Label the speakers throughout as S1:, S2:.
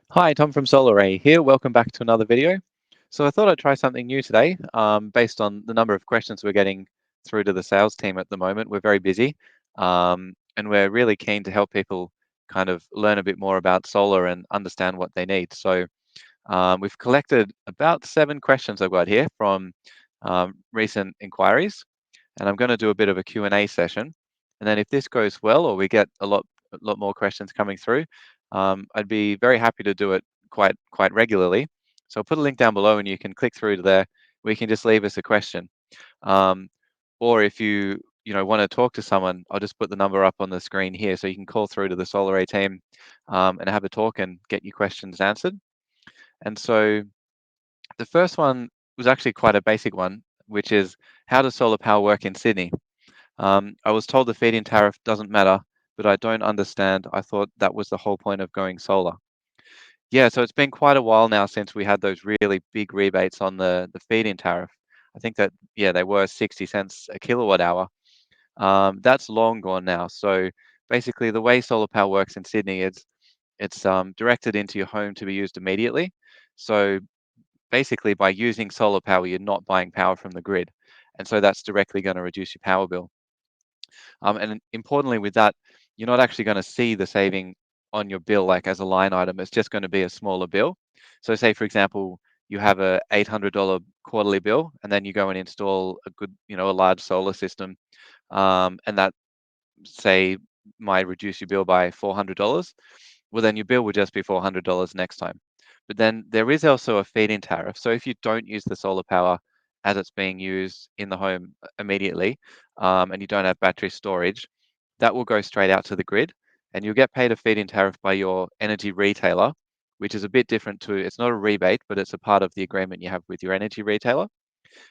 S1: Hi, Tom from Solaray here. Welcome back to another video. So I thought I'd try something new today, based on the number of questions we're getting through to the sales team at the moment. We're very busy, and we're really keen to help people kind of learn a bit more about solar and understand what they need. So we've collected about 7 questions I've got here from recent inquiries, and I'm going to do a bit of a Q&A session. And then if this goes well, or we get a lot more questions coming through, I'd be very happy to do it quite regularly. So I'll put a link down below, and you can click through to there. We can just leave us a question, um, or if you want to talk to someone, I'll just put the number up on the screen here, so you can call through to the Solaray team and have a talk and get your questions answered. And so the first one was actually quite a basic one, which is, how does solar power work in Sydney? I was told the feed-in tariff doesn't matter, but I don't understand. I thought that was the whole point of going solar. Yeah, so it's been quite a while now since we had those really big rebates on the feed-in tariff. I think that, yeah, they were 60 cents a kilowatt hour. That's long gone now. So basically, the way solar power works in Sydney is it's directed into your home to be used immediately. So basically, by using solar power, you're not buying power from the grid, and so that's directly going to reduce your power bill. And importantly, with that, you're not actually going to see the saving on your bill like as a line item. It's just going to be a smaller bill. So, say for example, you have a $800 quarterly bill, and then you go and install a large solar system, and that, say, might reduce your bill by $400. Well, then your bill will just be $400 next time. But then there is also a feed-in tariff. So if you don't use the solar power as it's being used in the home immediately, and you don't have battery storage, that will go straight out to the grid, and you'll get paid a feed-in tariff by your energy retailer, which is a bit different to, it's not a rebate, but it's a part of the agreement you have with your energy retailer.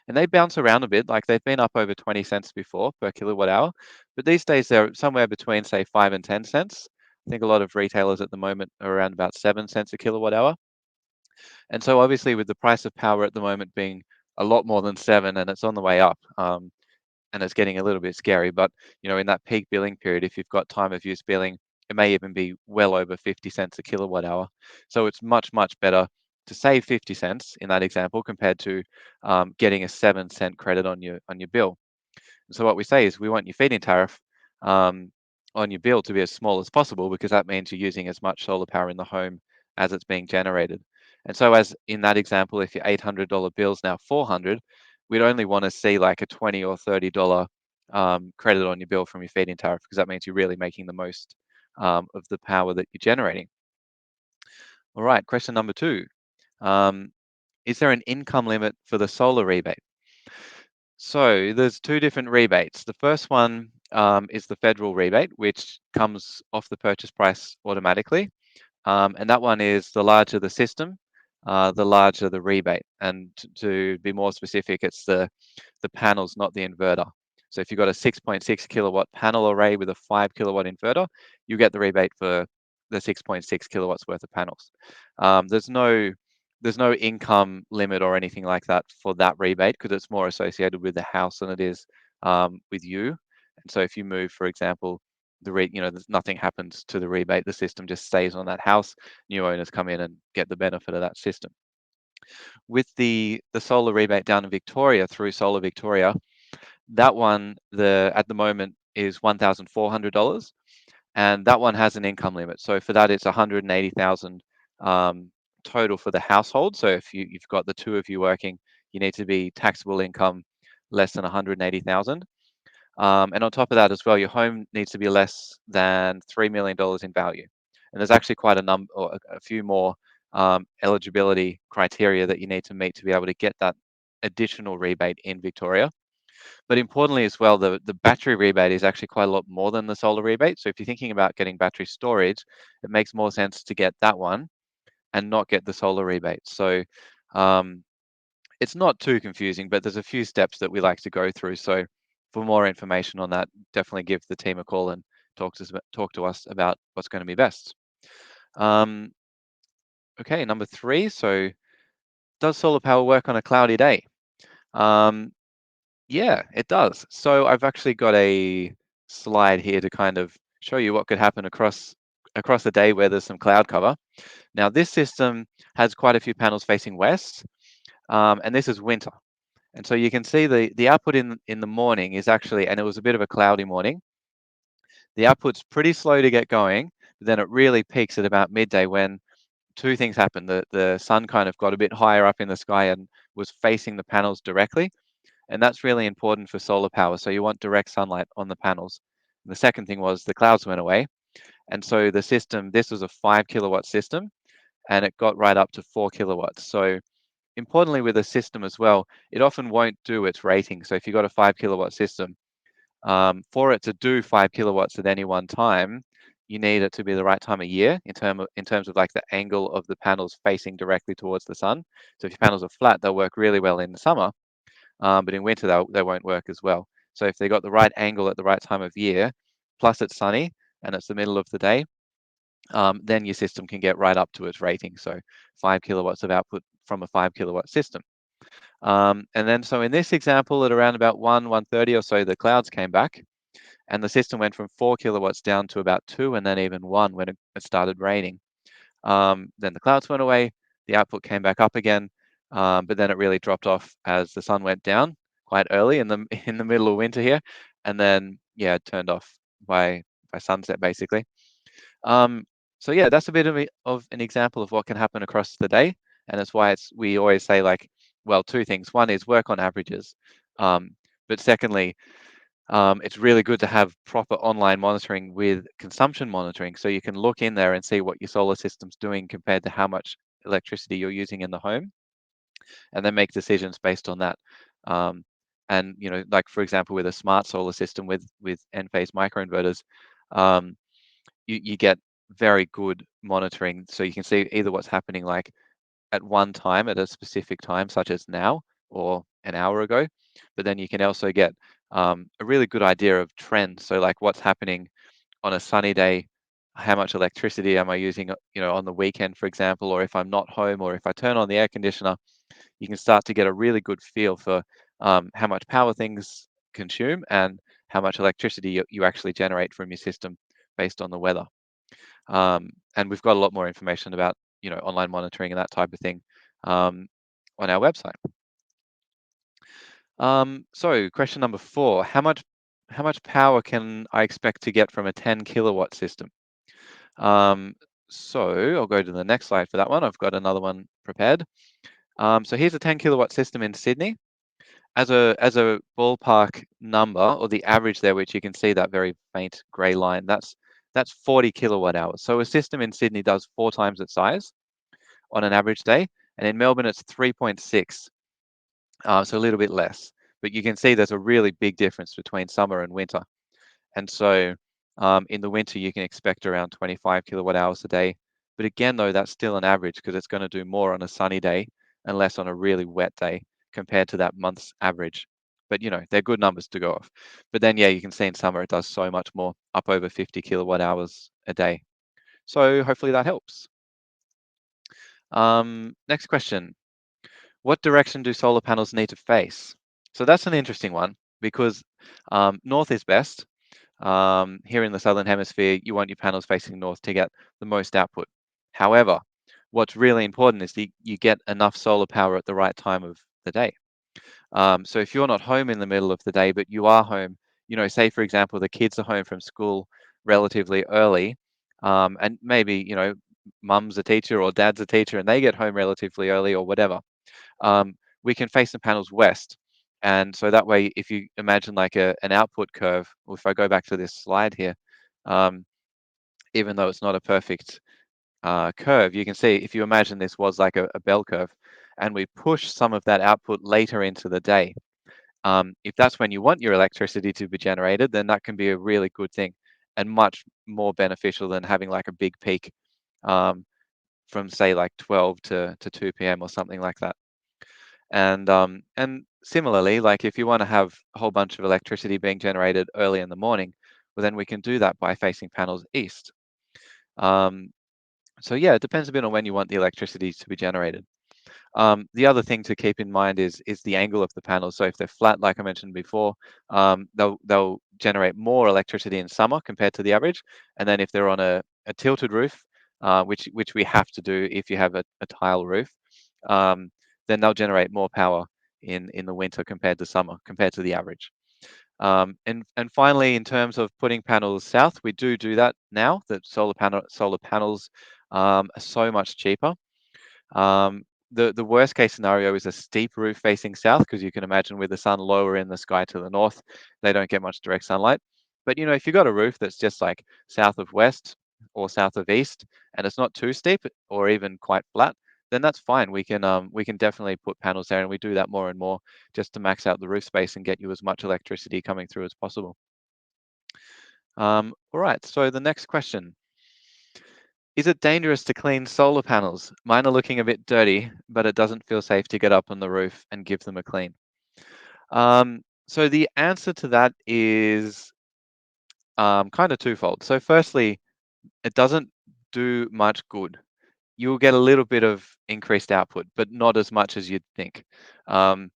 S1: And they bounce around a bit, like they've been up over 20 cents before per kilowatt hour, but these days they're somewhere between, say, 5 and 10 cents. I think a lot of retailers at the moment are around about 7 cents a kilowatt hour. And so obviously, with the price of power at the moment being a lot more than 7, and it's on the way up, and it's getting a little bit scary, but in that peak billing period, if you've got time of use billing, it may even be well over 50 cents a kilowatt hour. So it's much better to save 50 cents in that example, compared to getting a 7-cent credit on your bill. So what we say is, we want your feed-in tariff um, on your bill to be as small as possible, because that means you're using as much solar power in the home as it's being generated. And so, as in that example, if your $800 bill is now 400, we'd only want to see like a $20 or $30 credit on your bill from your feed-in tariff, because that means you're really making the most of the power that you're generating. All right, question number 2. Um, is there an income limit for the solar rebate? So there's 2 different rebates. The first one is the federal rebate, which comes off the purchase price automatically. And that one is, the larger the system, the larger the rebate. And to be more specific, it's the panels, not the inverter. So if you've got a 6.6 kilowatt panel array with a 5 kilowatt inverter, you get the rebate for the 6.6 kilowatts worth of panels. Um, there's no there's no income limit or anything like that for that rebate, because it's more associated with the house than it is with you. And so if you move, for example, there's nothing happens to the rebate. The system just stays on that house. New owners come in and get the benefit of that system. With the solar rebate down in Victoria through Solar Victoria, that one, at the moment, is $1,400, and that one has an income limit. So for that, it's 180,000 total for the household. So if you've got the 2 of you working, you need to be taxable income less than 180,000. And on top of that as well, your home needs to be less than $3 million in value. And there's actually quite a number, or a few more eligibility criteria that you need to meet to be able to get that additional rebate in Victoria. But importantly as well, the battery rebate is actually quite a lot more than the solar rebate. So if you're thinking about getting battery storage, it makes more sense to get that one and not get the solar rebate. So um, it's not too confusing, but there's a few steps that we like to go through. So for more information on that, definitely give the team a call and talk to us about what's going to be best. Um, okay, number 3. So, does solar power work on a cloudy day? Um, yeah, it does. So I've actually got a slide here to kind of show you what could happen across across the day where there's some cloud cover. Now this system has quite a few panels facing west, and this is winter. And so you can see the output in the morning is actually, and it was a bit of a cloudy morning. The output's pretty slow to get going, but then it really peaks at about midday when two things happened. The sun kind of got a bit higher up in the sky and was facing the panels directly. And that's really important for solar power. So you want direct sunlight on the panels. And the second thing was the clouds went away. And so the system, this was a 5 kilowatt system, and it got right up to 4 kilowatts. So importantly with a system as well, it often won't do its rating. So if you've got a 5 kilowatt system, for it to do 5 kilowatts at any one time, you need it to be the right time of year in terms of like the angle of the panels facing directly towards the sun. So if your panels are flat, they'll work really well in the summer, but in winter they won't work as well. So if they got the right angle at the right time of year, plus it's sunny and it's the middle of the day, then your system can get right up to its rating. So 5 kilowatts of output from a 5 kilowatt system. And then so in this example, at around about 1:30 or so, the clouds came back and the system went from 4 kilowatts down to about 2 and then even 1 when it started raining. Then the clouds went away, the output came back up again, but then it really dropped off as the sun went down quite early in the in the middle of winter here, and then yeah, it turned off by sunset basically. Um, so yeah, that's a bit of an example of what can happen across the day, and that's why we always say like, well, two things. One is work on averages, um, but secondly, it's really good to have proper online monitoring with consumption monitoring, so you can look in there and see what your solar system's doing compared to how much electricity you're using in the home, and then make decisions based on that. Um, and like for example, with a smart solar system with N-phase microinverters, um, you get very good monitoring, so you can see either what's happening like at one time at a specific time, such as now or an hour ago, but then you can also get a really good idea of trends. So like what's happening on a sunny day, how much electricity am I using, on the weekend, for example, or if I'm not home, or if I turn on the air conditioner, you can start to get a really good feel for how much power things consume and how much electricity you actually generate from your system based on the weather. And we've got a lot more information about online monitoring and that type of thing um, on our website. So question number 4: how much power can I expect to get from a 10 kilowatt system? Um, so I'll go to the next slide for that one. I've got another one prepared. So here's a 10 kilowatt system in Sydney. As a ballpark number, or the average there, which you can see that very faint grey line, that's 40 kilowatt hours. So a system in Sydney does 4 times its size on an average day, and in Melbourne it's 3.6, so a little bit less. But you can see there's a really big difference between summer and winter. And so in the winter you can expect around 25 kilowatt hours a day. But again, though, that's still an average because it's going to do more on a sunny day and less on a really wet day compared to that month's average. But they're good numbers to go off. But then yeah, you can see in summer it does so much more, up over 50 kilowatt hours a day. So hopefully that helps. Next question: what direction do solar panels need to face? So that's an interesting one because north is best. Here in the southern hemisphere, you want your panels facing north to get the most output. However, what's really important is that you get enough solar power at the right time of the day. So if you're not home in the middle of the day, but you are home, say for example, the kids are home from school relatively early, and maybe, mum's a teacher or dad's a teacher and they get home relatively early or whatever, we can face the panels west. And so that way, if you imagine like an output curve, or if I go back to this slide here, um, even though it's not a perfect curve, you can see if you imagine this was like a bell curve and we push some of that output later into the day. If that's when you want your electricity to be generated, then that can be a really good thing and much more beneficial than having like a big peak from say like 12 to 2 p.m. or something like that. And similarly, like if you want to have a whole bunch of electricity being generated early in the morning, well, then we can do that by facing panels east. Um, so yeah, it depends a bit on when you want the electricity to be generated. The other thing to keep in mind is the angle of the panels. So if they're flat, like I mentioned before, they'll generate more electricity in summer compared to the average. And then if they're on a tilted roof, which we have to do if you have a tile roof, then they'll generate more power in the winter compared to summer, compared to the average. And finally, in terms of putting panels south, we do that now. That solar panels are so much cheaper. Um, the worst case scenario is a steep roof facing south, because you can imagine with the sun lower in the sky to the north, they don't get much direct sunlight. But if you've got a roof that's just like south of west or south of east, and it's not too steep or even quite flat, then that's fine. We can definitely put panels there, and we do that more and more just to max out the roof space and get you as much electricity coming through as possible. All right, so the next question. Is it dangerous to clean solar panels? Mine are looking a bit dirty, but it doesn't feel safe to get up on the roof and give them a clean. So the answer to that is kind of twofold. So firstly, it doesn't do much good. You'll get a little bit of increased output, but not as much as you'd think. Um,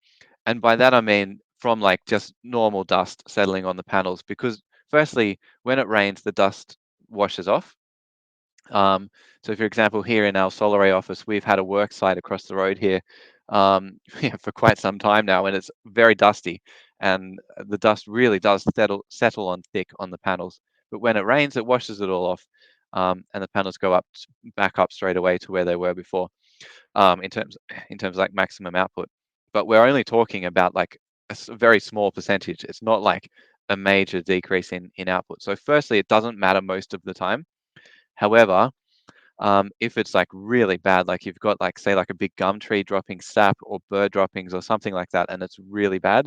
S1: and by that I mean from like just normal dust settling on the panels, because firstly, when it rains, the dust washes off. So for example, here in our Solaray office, we've had a work site across the road here yeah, for quite some time now, and it's very dusty, and the dust really does settle on thick on the panels. But when it rains, it washes it all off, and the panels go back up straight away to where they were before, in terms of like maximum output. But we're only talking about like a very small percentage. It's not like a major decrease in output. So firstly, it doesn't matter most of the time. However, if it's like really bad, like you've got like say like a big gum tree dropping sap or bird droppings or something like that, and it's really bad,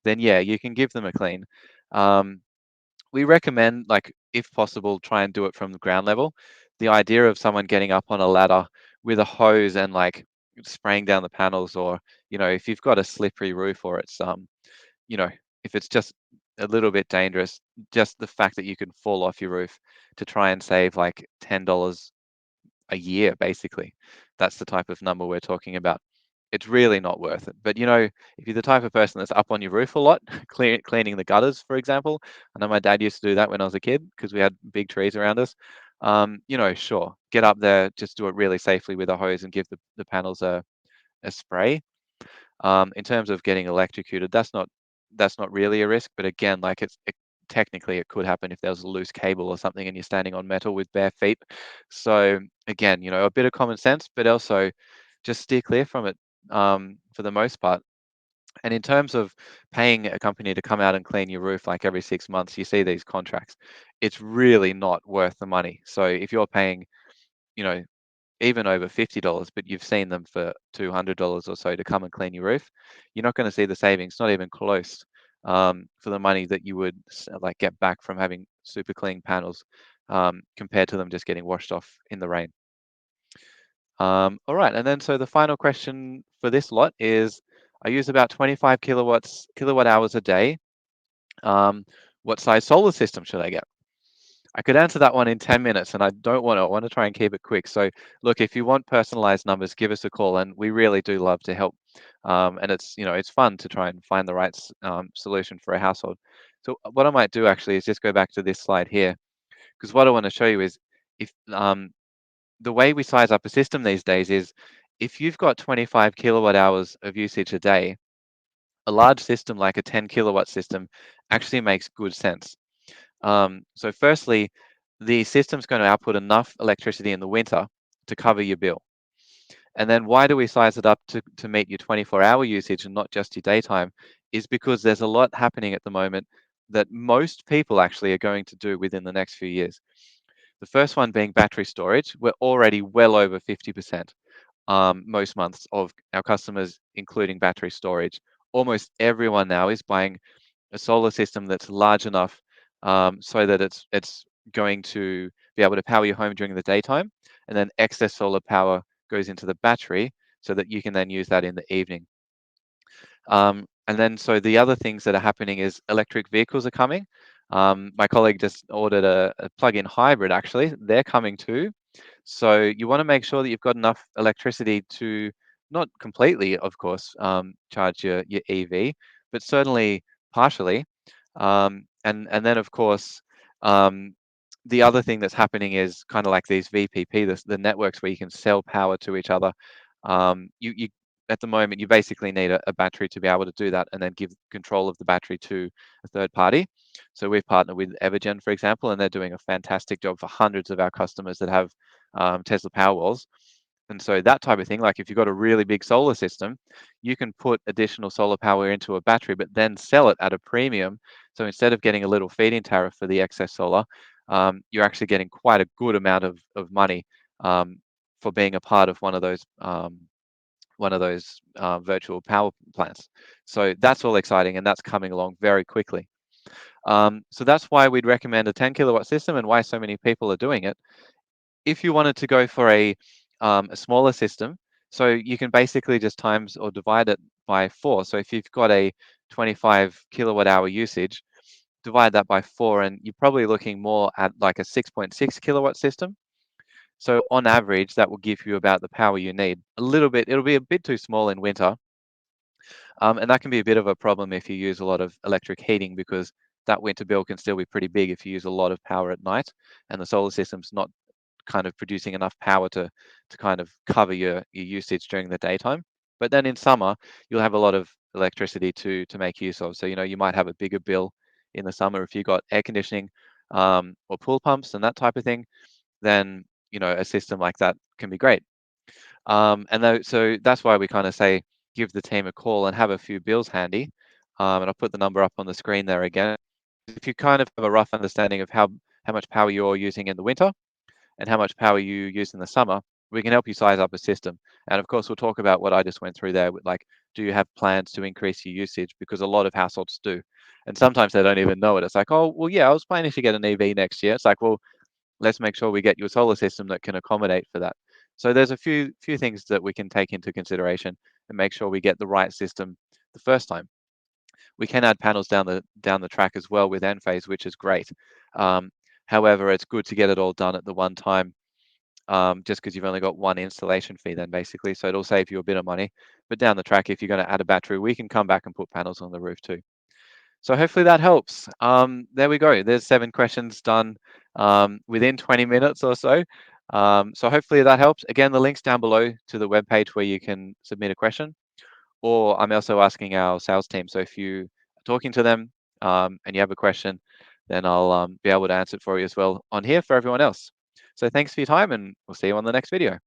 S1: then yeah, you can give them a clean. Um, we recommend, like, if possible, try and do it from the ground level. The idea of someone getting up on a ladder with a hose and like spraying down the panels, or if you've got a slippery roof, or it's you know, if it's just a little bit dangerous, just the fact that you can fall off your roof to try and save like $10 a year, basically. That's the type of number we're talking about. It's really not worth it. But if you're the type of person that's up on your roof a lot, cleaning the gutters, for example, I know my dad used to do that when I was a kid because we had big trees around us. Sure, get up there, just do it really safely with a hose and give the panels a spray. In terms of getting electrocuted, that's not really a risk, but again, like technically it could happen if there was a loose cable or something and you're standing on metal with bare feet. So again, a bit of common sense, but also just steer clear from it, for the most part. And in terms of paying a company to come out and clean your roof like every 6 months, you see these contracts. It's really not worth the money. So if you're paying, you know, even over $50, but you've seen them for $200 or so to come and clean your roof, you're not going to see the savings, not even close, for the money that you would like get back from having super clean panels, compared to them just getting washed off in the rain. All right, and then so the final question for this lot is, I use about 25 kilowatt hours a day. Um, what size solar system should I get? I could answer that one in 10 minutes, and I don't want to. I want to try and keep it quick. So, look, if you want personalized numbers, give us a call, and we really do love to help. And it's fun to try and find the right solution for a household. So, what I might do actually is just go back to this slide here, because what I want to show you is, if the way we size up a system these days is, if you've got 25 kilowatt hours of usage a day, a large system like a 10 kilowatt system actually makes good sense. So firstly, the system's going to output enough electricity in the winter to cover your bill. And then why do we size it up to meet your 24-hour usage and not just your daytime? Is because there's a lot happening at the moment that most people actually are going to do within the next few years. The first one being battery storage. We're already well over 50%, most months, of our customers including battery storage. Almost everyone now is buying a solar system that's large enough, so that it's going to be able to power your home during the daytime, and then excess solar power goes into the battery so that you can then use that in the evening. And then so the other things that are happening is electric vehicles are coming. My colleague just ordered a plug-in hybrid, actually. They're coming too. So you want to make sure that you've got enough electricity to, not completely, of course, charge your EV, but certainly partially. And then, of course, um, the other thing that's happening is kind of like these VPP, the networks where you can sell power to each other. You at the moment you basically need a battery to be able to do that, and then give control of the battery to a third party. So we've partnered with Evergen, for example, and they're doing a fantastic job for hundreds of our customers that have Tesla Powerwalls. And so that type of thing, like if you've got a really big solar system, you can put additional solar power into a battery, but then sell it at a premium. So instead of getting a little feed-in tariff for the excess solar, you're actually getting quite a good amount of money for being a part of one of those virtual power plants. So that's all exciting, and that's coming along very quickly. So that's why we'd recommend a 10 kilowatt system, and why so many people are doing it. If you wanted to go for a smaller system, so you can basically just times or divide it by 4. So if you've got a 25 kilowatt hour usage, divide that by 4, and you're probably looking more at like a 6.6 kilowatt system. So on average, that will give you about the power you need. A little bit, it'll be a bit too small in winter, and that can be a bit of a problem if you use a lot of electric heating, because that winter bill can still be pretty big if you use a lot of power at night, and the solar system's not kind of producing enough power to kind of cover your usage during the daytime. But then in summer, you'll have a lot of electricity to make use of. So you might have a bigger bill in the summer if you've got air conditioning or pool pumps and that type of thing. Then a system like that can be great. So that's why we kind of say give the team a call and have a few bills handy. And I'll put the number up on the screen there again. If you kind of have a rough understanding of how much power you're using in the winter and how much power you use in the summer, we can help you size up a system. And of course, we'll talk about what I just went through there with, like, do you have plans to increase your usage? Because a lot of households do. And sometimes they don't even know it. It's like, oh, well, yeah, I was planning to get an EV next year. It's like, well, let's make sure we get you a solar system that can accommodate for that. So there's a few things that we can take into consideration and make sure we get the right system the first time. We can add panels down the track as well with Enphase, which is great. Um, However, it's good to get it all done at the one time, just because you've only got one installation fee then basically. So it'll save you a bit of money. But down the track, if you're going to add a battery, we can come back and put panels on the roof too. So hopefully that helps. There we go. There's 7 questions done within 20 minutes or so. So hopefully that helps. Again, the link's down below to the webpage where you can submit a question. Or I'm also asking our sales team. So if you are talking to them and you have a question, then I'll be able to answer it for you as well on here for everyone else. So thanks for your time, and we'll see you on the next video.